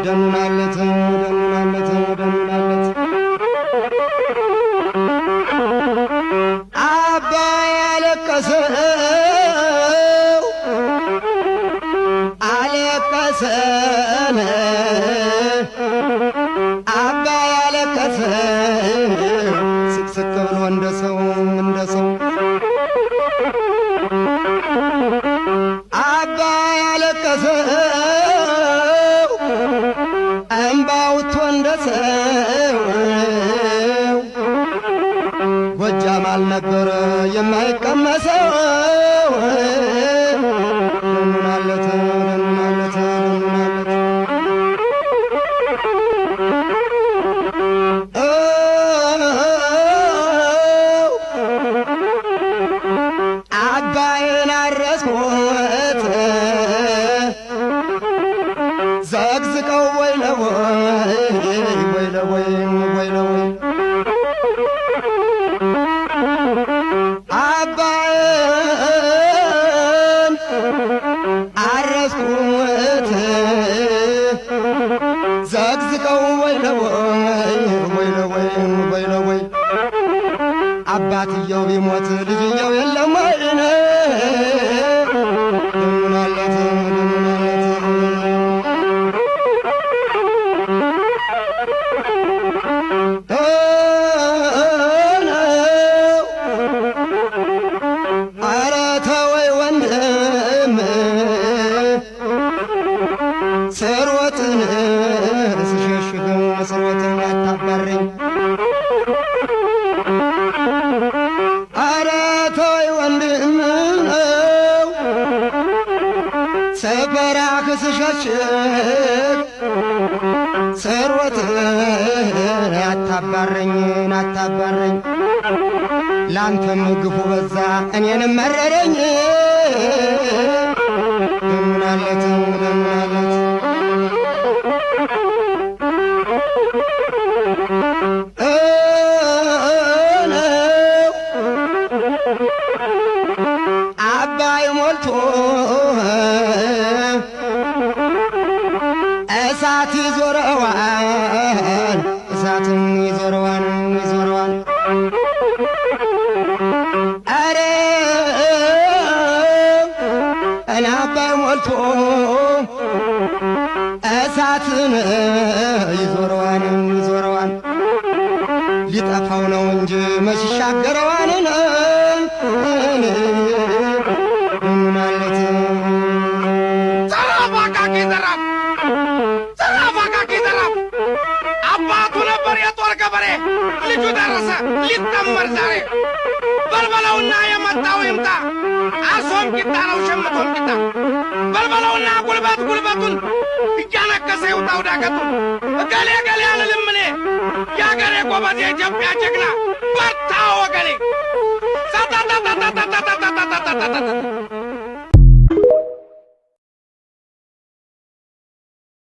ደኑናለት አባይ አለቀሰው አባይ አለቀሰ ስቅስቅ ብሎ እንደሰው አባይ አለቀሰው እምባውቶ እንደሰው ጎጃም አልነበረ የማይቀመሰው ደኑናለት አባይን አረስኩት ዘግዝቀው ወይ ለወይ አባይን አረስኩት ዘግዝቀው ወይ ለወይ አባትየው ቢሞት ልጅየው የለም አይነ ደኑናለት ኧረ ተወይ ወንድም ስርወትን ስሸሽግ ስርወትን አታባረኝ ኧረ ተወይ ወንድም ሰፈራህ ስሸሽግ ስርወትን አታባረኝ ላንተም ግፉ በዛ እኔንም መረረኝ ደኑናለት አባይ ሞልቶ እሳት ይዞረዋል እሳትም ይዞረዋል ኧረ አባይ ሞልቶ እሳትን ይዞረዋል ሊጠፋው ነው እንጂ መች ይሻገረዋል ደኑናለት ዘራፍ አባቱ ነበር የጦር ገበሬ ልጁ ደረሰ ሊጠመር ዛሬ በልበለውና የመጣው ይምጣ አርሶም ቂጣ ነው ሸምቶም ቂጣ በልበለውና ጉልበቱን እያነከሰ ይውጣው ዳገቱን እገሌ አልልም እኔ የአገሬ ጎበዝ የኢትዮጵያ ጀግና በርታ ወገኔ